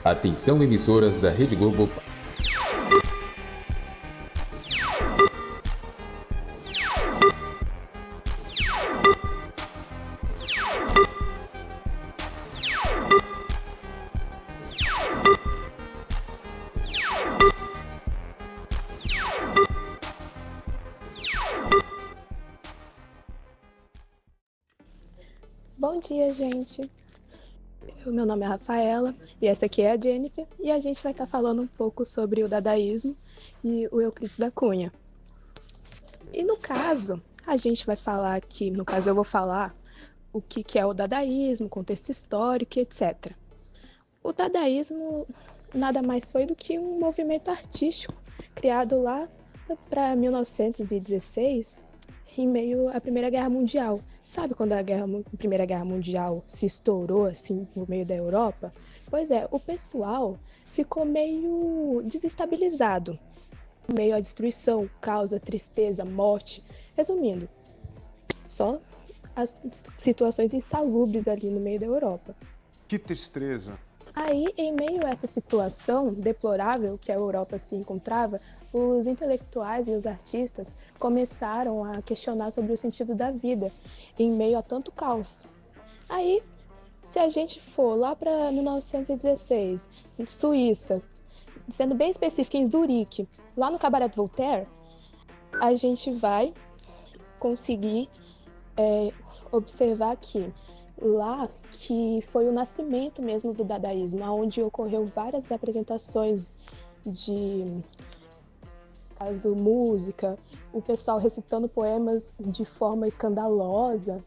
Atenção, emissoras da Rede Globo. Bom dia, gente. Meu nome é Rafaela e essa aqui é a Jennifer e a gente vai estar falando um pouco sobre o dadaísmo e o Euclides da Cunha. E no caso, a gente vai falar aqui, no caso eu vou falar o que é o dadaísmo, contexto histórico e etc. O dadaísmo nada mais foi do que um movimento artístico criado lá para 1916, em meio à Primeira Guerra Mundial. Sabe quando a Primeira Guerra Mundial se estourou assim no meio da Europa? Pois é, o pessoal ficou meio desestabilizado, meio à destruição, caos, tristeza, morte. Resumindo, só as situações insalubres ali no meio da Europa. Que tristeza! Aí, em meio a essa situação deplorável que a Europa se encontrava, os intelectuais e os artistas começaram a questionar sobre o sentido da vida, em meio a tanto caos. Aí, se a gente for lá para 1916, Suíça, sendo bem específico em Zurique, lá no Cabaret Voltaire, a gente vai conseguir observar que lá que foi o nascimento mesmo do dadaísmo, onde ocorreu várias apresentações de caso música, o pessoal recitando poemas de forma escandalosa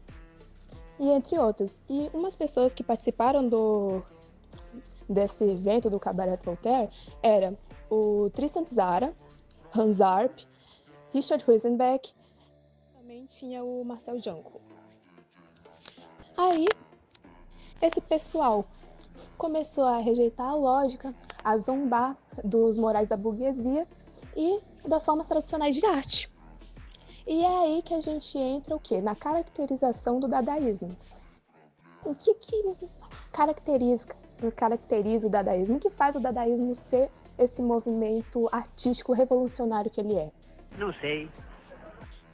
e entre outras. E umas pessoas que participaram desse evento do Cabaret Voltaire era o Tristan Tzara, Hans Arp, Richard Huizenbeck, também tinha o Marcel Janco. Aí, esse pessoal começou a rejeitar a lógica, a zombar dos morais da burguesia e das formas tradicionais de arte. E é aí que a gente entra o quê? Na caracterização do dadaísmo. O que caracteriza o dadaísmo? O que faz o dadaísmo ser esse movimento artístico revolucionário que ele é? Não sei.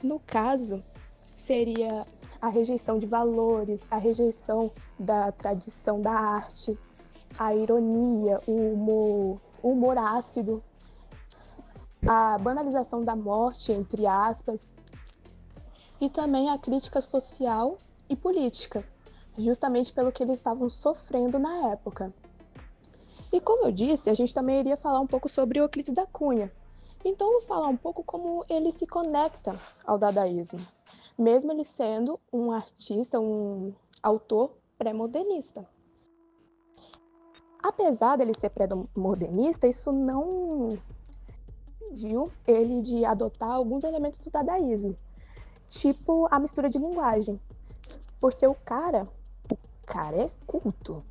No caso, seria a rejeição de valores, a rejeição da tradição da arte, a ironia, o humor ácido, a banalização da morte, entre aspas, e também a crítica social e política, justamente pelo que eles estavam sofrendo na época. E como eu disse, a gente também iria falar um pouco sobre o Euclides da Cunha. Então eu vou falar um pouco como ele se conecta ao dadaísmo, mesmo ele sendo um artista, um autor pré-modernista. Apesar dele ser pré-modernista, isso não impediu ele de adotar alguns elementos do dadaísmo, tipo a mistura de linguagem, porque o cara é culto,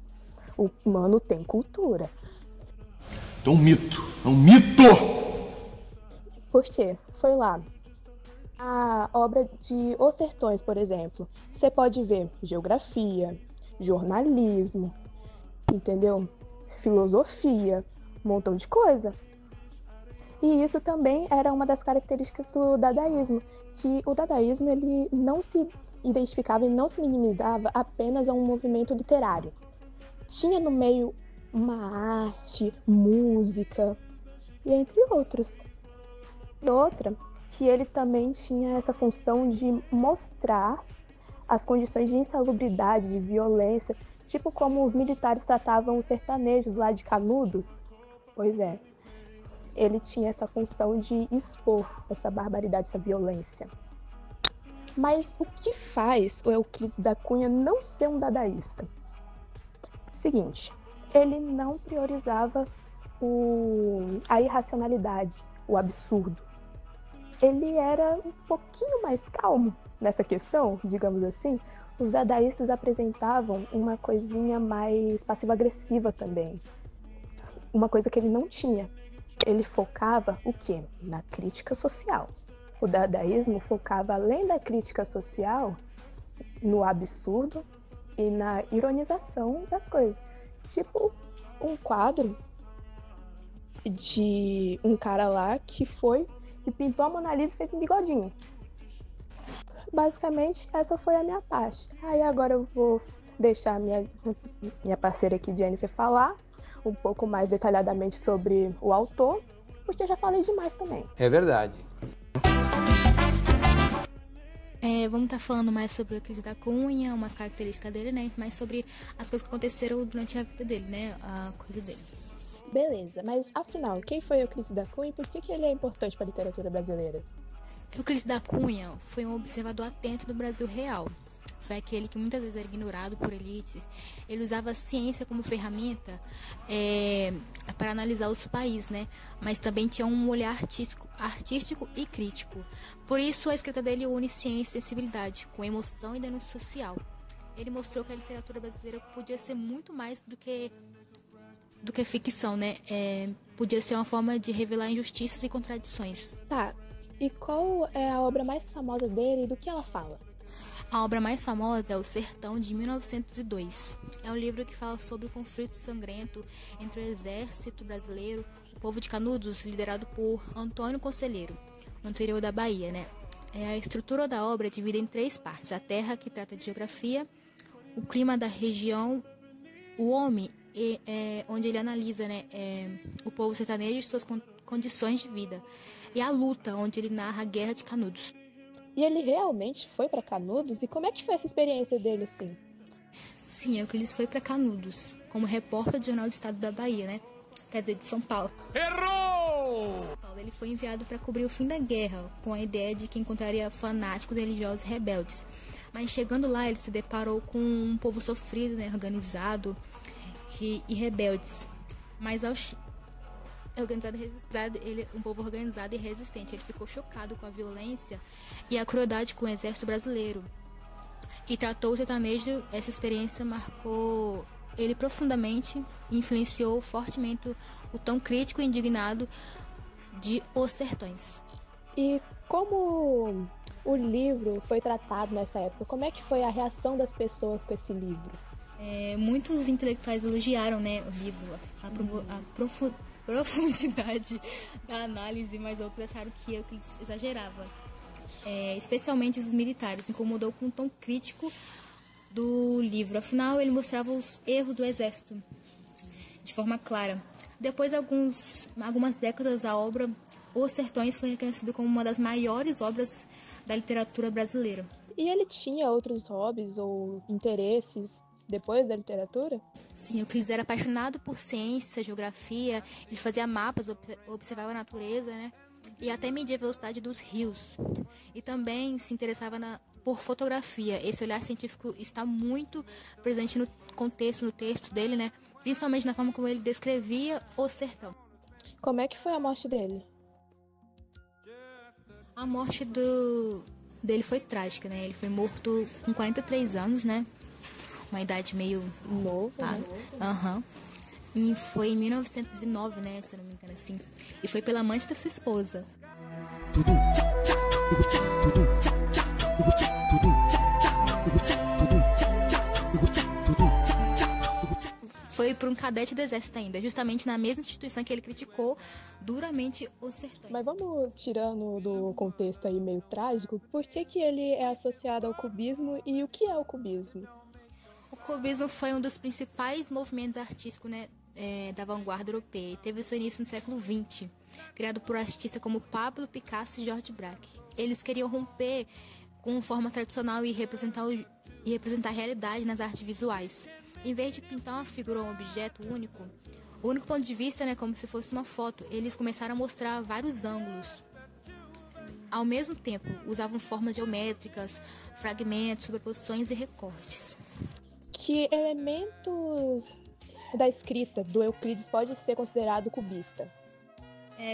o mano tem cultura. É um mito! É um mito! Por quê? Foi lá. A obra de Os Sertões, por exemplo, você pode ver geografia, jornalismo, entendeu? Filosofia, um montão de coisa. E isso também era uma das características do dadaísmo, que o dadaísmo ele não se identificava e não se minimizava apenas a um movimento literário. Tinha no meio uma arte, música, e entre outros. E outra, que ele também tinha essa função de mostrar as condições de insalubridade, de violência, tipo como os militares tratavam os sertanejos lá de Canudos. Pois é, ele tinha essa função de expor essa barbaridade, essa violência. Mas o que faz o Euclides da Cunha não ser um dadaísta? Seguinte, ele não priorizava a irracionalidade, o absurdo. Ele era um pouquinho mais calmo nessa questão, digamos assim. Os dadaístas apresentavam uma coisinha mais passivo-agressiva também. Uma coisa que ele não tinha. Ele focava o quê? Na crítica social. O dadaísmo focava, além da crítica social, no absurdo e na ironização das coisas. Tipo um quadro de um cara lá que foi e pintou a Mona Lisa e fez um bigodinho. Basicamente, essa foi a minha parte. Aí agora eu vou deixar a minha parceira aqui, Jennifer, falar um pouco mais detalhadamente sobre o autor, porque eu já falei demais também. É verdade. Vamos estar falando mais sobre o Euclides da Cunha, umas características dele, né? Mais sobre as coisas que aconteceram durante a vida dele, né? A coisa dele. Beleza, mas afinal, quem foi Euclides da Cunha e por que ele é importante para a literatura brasileira? Euclides da Cunha foi um observador atento do Brasil real. Foi aquele que muitas vezes era ignorado por elites. Ele usava a ciência como ferramenta para analisar os países, né? Mas também tinha um olhar artístico e crítico. Por isso, a escrita dele une ciência e sensibilidade, com emoção e denúncia social. Ele mostrou que a literatura brasileira podia ser muito mais do que ficção, né? Podia ser uma forma de revelar injustiças e contradições. Tá, e qual é a obra mais famosa dele e do que ela fala? A obra mais famosa é O Sertão, de 1902. É um livro que fala sobre o conflito sangrento entre o exército brasileiro e o povo de Canudos, liderado por Antônio Conselheiro, no interior da Bahia, né? A estrutura da obra é dividida em 3 partes. A terra, que trata de geografia, o clima da região, o homem, onde ele analisa, né, o povo sertanejo e suas condições de vida, e a luta, onde ele narra a Guerra de Canudos. E ele realmente foi para Canudos? E como é que foi essa experiência dele, assim? Sim, Euclides foi para Canudos, como repórter do Jornal do Estado da Bahia, né? Quer dizer, de São Paulo. Errou! Ele foi enviado para cobrir o fim da guerra, com a ideia de que encontraria fanáticos religiosos rebeldes. Mas chegando lá, ele se deparou com um povo sofrido, né, organizado e rebeldes. Mas um povo organizado e resistente. Ele ficou chocado com a violência e a crueldade com o exército brasileiro. E tratou o sertanejo. Essa experiência marcou ele profundamente e influenciou fortemente o tom crítico e indignado de Os Sertões. E como o livro foi tratado nessa época? Como é que foi a reação das pessoas com esse livro? Muitos intelectuais elogiaram, né, o livro, a profundidade da análise, mas outros acharam que Euclides exagerava. Especialmente os militares, incomodou com o tom crítico do livro. Afinal, ele mostrava os erros do exército de forma clara. Depois de algumas décadas, a obra Os Sertões foi reconhecida como uma das maiores obras da literatura brasileira. E ele tinha outros hobbies ou interesses depois da literatura? Sim, Euclides era apaixonado por ciência, geografia, ele fazia mapas, observava a natureza, né? E até media a velocidade dos rios. E também se interessava por fotografia. Esse olhar científico está muito presente no contexto, no texto dele, né? Principalmente na forma como ele descrevia o sertão. Como é que foi a morte dele? A morte dele foi trágica, né? Ele foi morto com 43 anos, né? Uma idade meio novo, né? Aham. E foi em 1909, né? Se eu não me engano, assim. E foi pela amante da sua esposa. Foi por um cadete do exército ainda, justamente na mesma instituição que ele criticou duramente Os Sertões. Mas vamos tirando do contexto aí meio trágico, por que ele é associado ao cubismo e o que é o cubismo? O cubismo foi um dos principais movimentos artísticos, né, da vanguarda europeia e teve seu início no século XX, criado por artistas como Pablo Picasso e George Braque. Eles queriam romper com forma tradicional e representar a realidade nas artes visuais. Em vez de pintar uma figura ou um objeto único, o único ponto de vista, né, como se fosse uma foto, eles começaram a mostrar vários ângulos. Ao mesmo tempo, usavam formas geométricas, fragmentos, sobreposições e recortes. Que elementos da escrita do Euclides pode ser considerado cubista?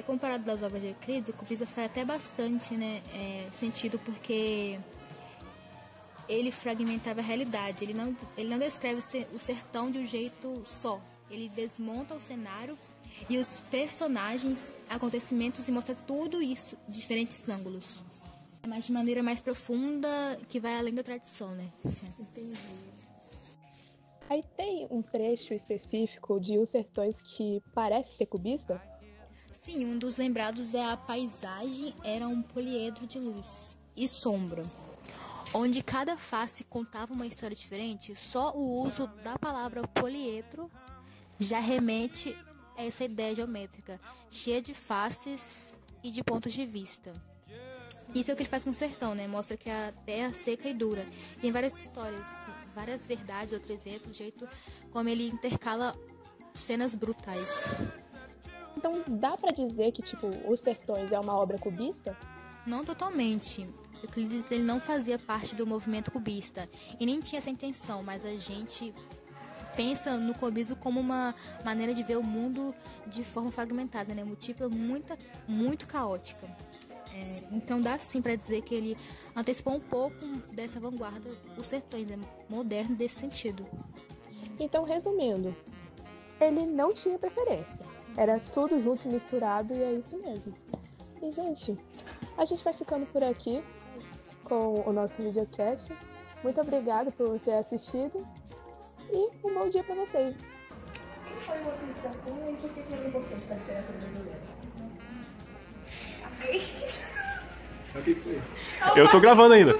Comparado das obras de Euclides, o cubista faz até bastante, né, sentido, porque ele fragmentava a realidade. Ele não descreve o sertão de um jeito só. Ele desmonta o cenário e os personagens, acontecimentos, e mostra tudo isso de diferentes ângulos. Mas de maneira mais profunda, que vai além da tradição, né? Entendi. Aí tem um trecho específico de Os Sertões que parece ser cubista? Sim, um dos lembrados é a paisagem era um poliedro de luz e sombra, onde cada face contava uma história diferente. Só o uso da palavra poliedro já remete a essa ideia geométrica, cheia de faces e de pontos de vista. Isso é o que ele faz com o sertão, né? Mostra que a terra é seca e dura. Tem várias histórias, várias verdades, outro exemplo, do jeito como ele intercala cenas brutais. Então dá pra dizer que, tipo, Os Sertões é uma obra cubista? Não totalmente. Euclides ele não fazia parte do movimento cubista e nem tinha essa intenção, mas a gente pensa no cubismo como uma maneira de ver o mundo de forma fragmentada, né? Múltipla, muito caótica. Então dá sim para dizer que ele antecipou um pouco dessa vanguarda, Os Sertões, é moderno desse sentido. Então, resumindo, ele não tinha preferência. Era tudo junto e misturado e é isso mesmo. E, gente, a gente vai ficando por aqui com o nosso videocast. Muito obrigada por ter assistido e um bom dia para vocês. Quem foi o outro desafio e por que é importante para a literatura brasileira? Eu tô gravando ainda.